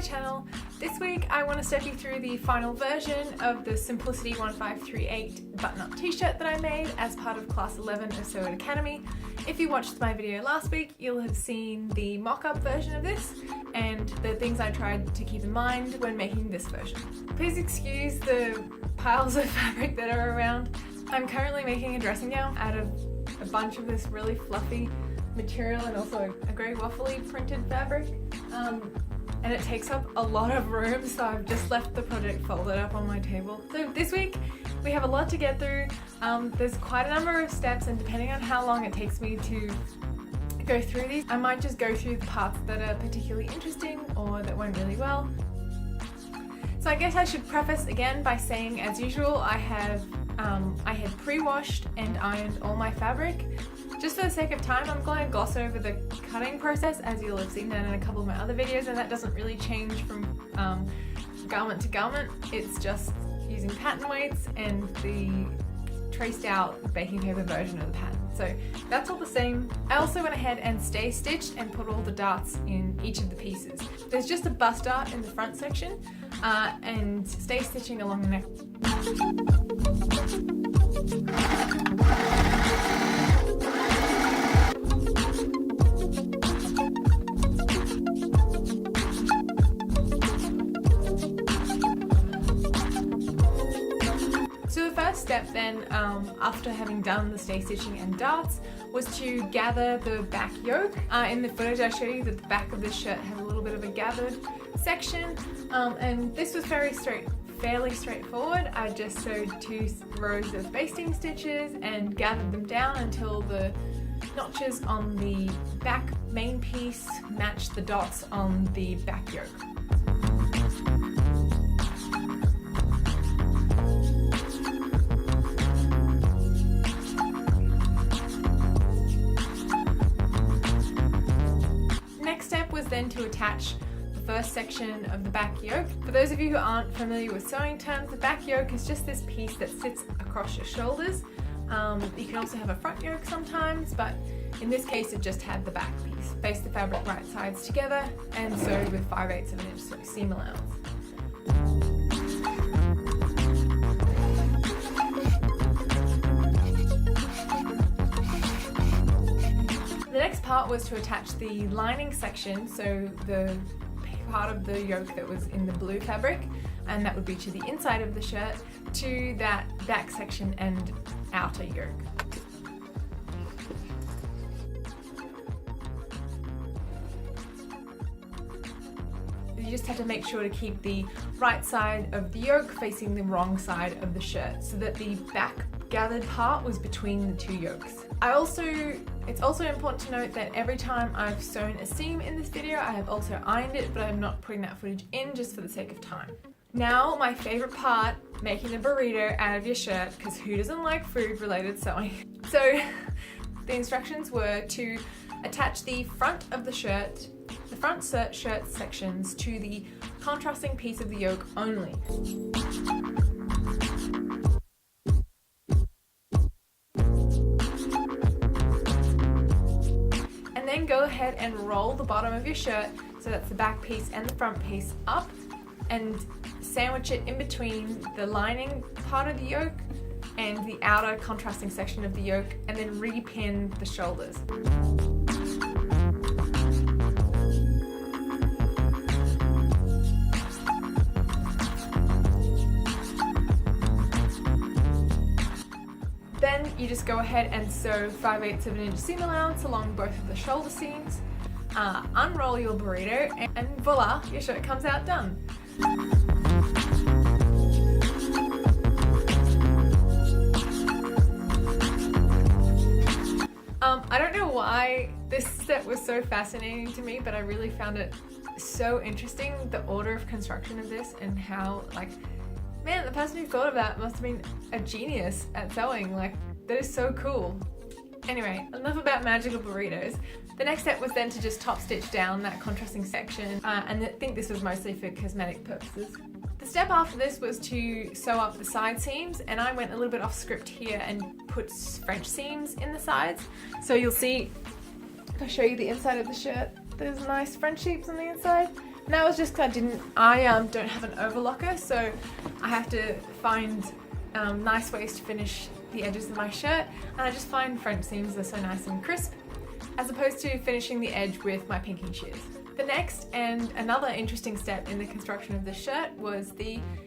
Channel. This week I want to step you through the final version of the Simplicity 1538 button-up t-shirt that I made as part of Class 11 of Sew It Academy. If you watched my video last week, you'll have seen the mock-up version of this and the things I tried to keep in mind when making this version. Please excuse the piles of fabric that are around. I'm currently making a dressing gown out of a bunch of this really fluffy material and also a grey waffly printed fabric. And it takes up a lot of room, so I've just left the project folded up on my table. So this week we have a lot to get through. There's quite a number of steps, and depending on how long it takes me to go through these, I might just go through the parts that are particularly interesting or that went really well. So I guess I should preface again by saying, as usual, I had pre-washed and ironed all my fabric. Just for the sake of time, I'm going to gloss over the cutting process, as you'll have seen that in a couple of my other videos, and that doesn't really change from garment to garment. It's just using pattern weights and the traced out baking paper version of the pattern. So that's all the same. I also went ahead and stay stitched and put all the darts in each of the pieces. There's just a bust dart in the front section and stay stitching along the neck. So the first step then, after having done the stay stitching and darts, was to gather the back yoke. In the footage I show you that the back of this shirt has a little bit of a gathered section, and this was fairly straightforward. I just sewed 2 rows of basting stitches and gathered them down until the notches on the back main piece matched the dots on the back yoke. Then to attach the first section of the back yoke. For those of you who aren't familiar with sewing terms, the back yoke is just this piece that sits across your shoulders. You can also have a front yoke sometimes, but in this case it just had the back piece. Baste the fabric right sides together and sewed with 5/8 of an inch seam allowance. The next part was to attach the lining section, so the part of the yoke that was in the blue fabric, and that would be to the inside of the shirt, to that back section and outer yoke. You just have to make sure to keep the right side of the yoke facing the wrong side of the shirt so that the back gathered part was between the 2 yokes. It's also important to note that every time I've sewn a seam in this video, I have also ironed it, but I'm not putting that footage in just for the sake of time. Now, my favorite part, making a burrito out of your shirt, because who doesn't like food-related sewing? So the instructions were to attach the front of the shirt, the front shirt sections to the contrasting piece of the yoke only. Then go ahead and roll the bottom of your shirt, so that's the back piece and the front piece, up and sandwich it in between the lining part of the yoke and the outer contrasting section of the yoke, and then re-pin the shoulders. Then you just go ahead and sew 5/8 of an inch seam allowance along both of the shoulder seams, unroll your burrito, and voila, your shirt comes out done. I don't know why this step was so fascinating to me, but I really found it so interesting, the order of construction of this, and how, like, man, the person who thought of that must have been a genius at sewing. Like, that is so cool. Anyway, enough about magical burritos. The next step was then to just top stitch down that contrasting section, and I think this was mostly for cosmetic purposes. The step after this was to sew up the side seams, and I went a little bit off script here and put French seams in the sides. So you'll see, if I show you the inside of the shirt, there's nice French seams on the inside. And that was just because I don't have an overlocker, so I have to find nice ways to finish the edges of my shirt, and I just find French seams are so nice and crisp, as opposed to finishing the edge with my pinking shears. The next and another interesting step in the construction of the shirt was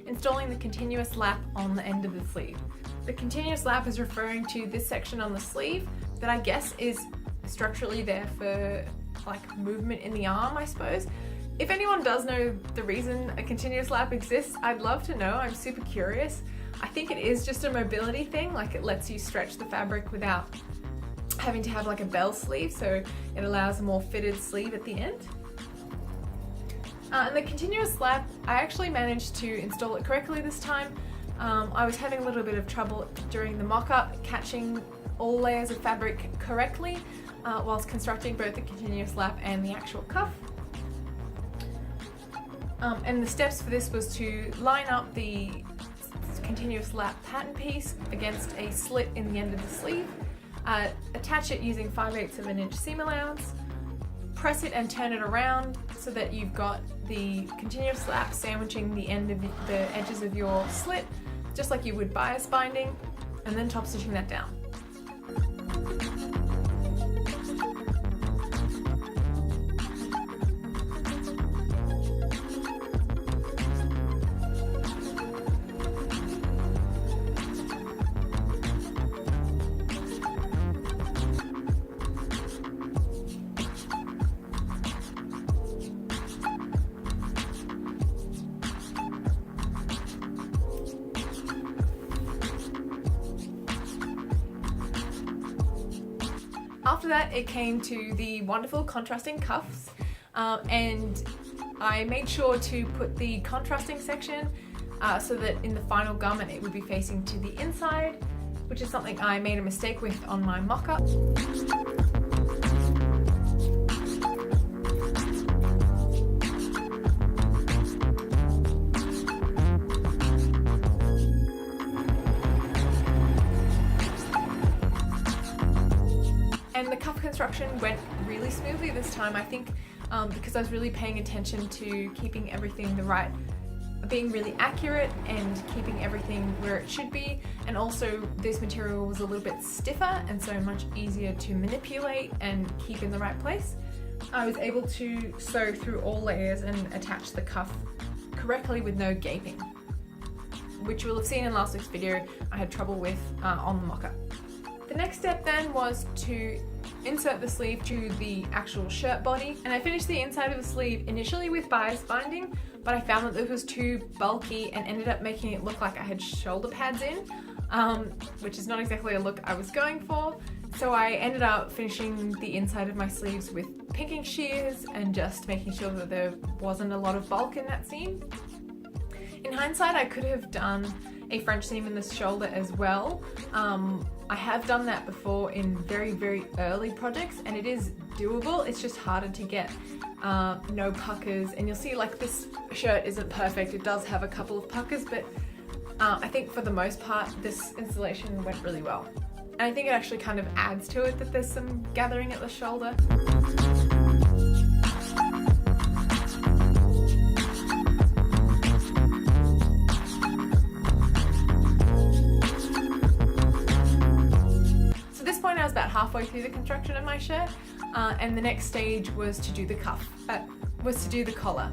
installing the continuous lap on the end of the sleeve. The continuous lap is referring to this section on the sleeve that I guess is structurally there for like movement in the arm, I suppose. If anyone does know the reason a continuous lap exists, I'd love to know. I'm super curious. I think it is just a mobility thing, like it lets you stretch the fabric without having to have like a bell sleeve, so it allows a more fitted sleeve at the end. And the continuous lap, I actually managed to install it correctly this time. I was having a little bit of trouble during the mock-up catching all layers of fabric correctly whilst constructing both the continuous lap and the actual cuff. And the steps for this was to line up the continuous lap pattern piece against a slit in the end of the sleeve, attach it using 5/8 of an inch seam allowance, press it and turn it around so that you've got the continuous lap sandwiching the end of the edges of your slit, just like you would bias binding, and then top stitching that down. After that, it came to the wonderful contrasting cuffs, and I made sure to put the contrasting section so that in the final garment it would be facing to the inside, which is something I made a mistake with on my mock-up. And the cuff construction went really smoothly this time, I think, because I was really paying attention to keeping everything being really accurate and keeping everything where it should be. And also this material was a little bit stiffer and so much easier to manipulate and keep in the right place. I was able to sew through all layers and attach the cuff correctly with no gaping, which you will have seen in last week's video I had trouble with on the mock-up. The next step then was to insert the sleeve to the actual shirt body, and I finished the inside of the sleeve initially with bias binding, but I found that this was too bulky and ended up making it look like I had shoulder pads in, which is not exactly a look I was going for. So I ended up finishing the inside of my sleeves with pinking shears and just making sure that there wasn't a lot of bulk in that seam. In hindsight, I could have done a French seam in the shoulder as well. I have done that before in very, very early projects, and it is doable. It's just harder to get no puckers, and you'll see like this shirt isn't perfect. It does have a couple of puckers, but I think for the most part this installation went really well. And I think it actually kind of adds to it that there's some gathering at the shoulder. I was about halfway through the construction of my shirt, and the next stage was to do the collar.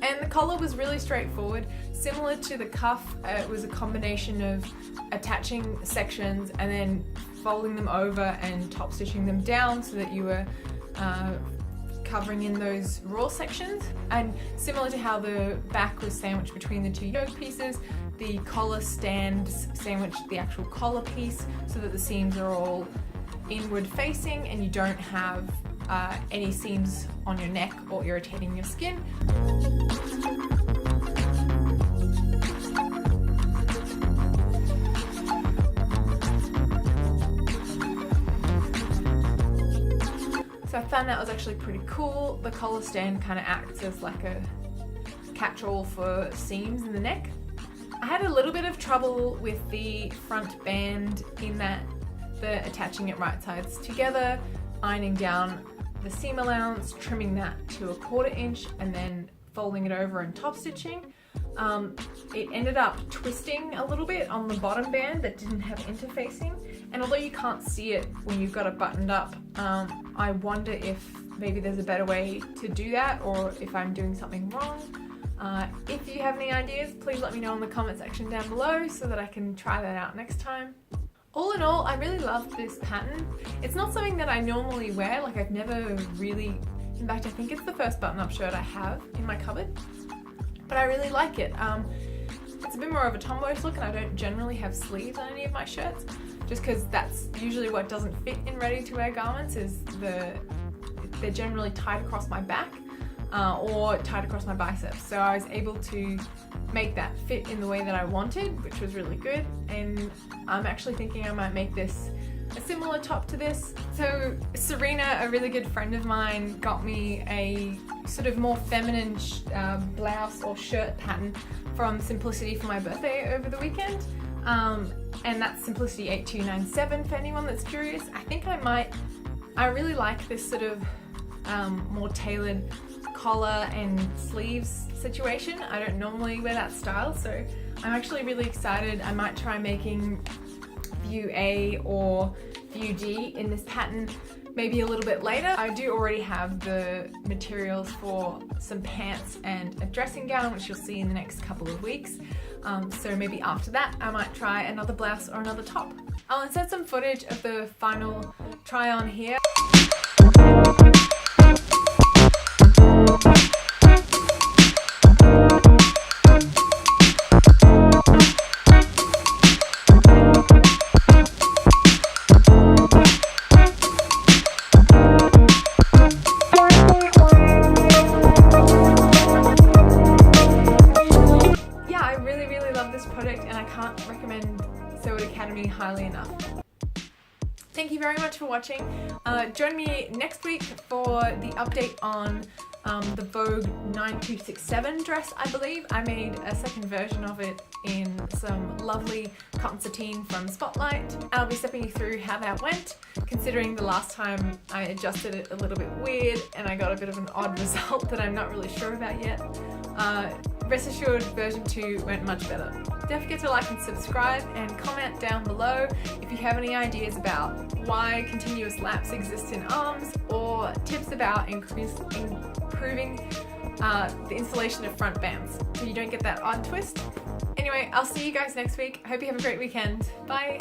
And the collar was really straightforward. Similar to the cuff, it was a combination of attaching sections and then folding them over and top stitching them down so that you were covering in those raw sections. And similar to how the back was sandwiched between the two yoke pieces, the collar stands sandwiched the actual collar piece so that the seams are all inward facing and you don't have any seams on your neck or irritating your skin. So I found that was actually pretty cool. The collar stand kind of acts as like a catch-all for seams in the neck. I had a little bit of trouble with the front band in that the attaching it right sides together, ironing down the seam allowance, trimming that to 1/4 inch, and then folding it over and top stitching. It ended up twisting a little bit on the bottom band that didn't have interfacing, and although you can't see it when you've got it buttoned up, I wonder if maybe there's a better way to do that, or if I'm doing something wrong. If you have any ideas, please let me know in the comment section down below so that I can try that out next time. All in all, I really love this pattern. It's not something that I normally wear, like I've never really, in fact I think it's the first button-up shirt I have in my cupboard, but I really like it. It's a bit more of a tomboyish look, and I don't generally have sleeves on any of my shirts, just because that's usually what doesn't fit in ready-to-wear garments, is they're generally tied across my back or tied across my biceps. So I was able to make that fit in the way that I wanted, which was really good, and I'm actually thinking I might make this a similar top to this. So Serena, a really good friend of mine, got me a sort of more feminine blouse or shirt pattern from Simplicity for my birthday over the weekend, and that's Simplicity 8297 for anyone that's curious. I think I really like this sort of more tailored collar and sleeves situation. I don't normally wear that style, so I'm actually really excited. I might try making view A or view D in this pattern maybe a little bit later. I do already have the materials for some pants and a dressing gown, which you'll see in the next couple of weeks. So maybe after that I might try another blouse or another top. I'll insert some footage of the final try on here. Product, and I can't recommend Sew It Academy highly enough. Thank you very much for watching. Join me next week for the update on the Vogue 9267 dress, I believe. I made a second version of it in some lovely cotton sateen from Spotlight. I'll be stepping you through how that went, considering the last time I adjusted it a little bit weird and I got a bit of an odd result that I'm not really sure about yet. Rest assured, version 2 went much better. Don't forget to like and subscribe and comment down below if you have any ideas about why continuous laps exist in arms, or tips about improving the installation of front bands so you don't get that odd twist. Anyway, I'll see you guys next week. Hope you have a great weekend. Bye!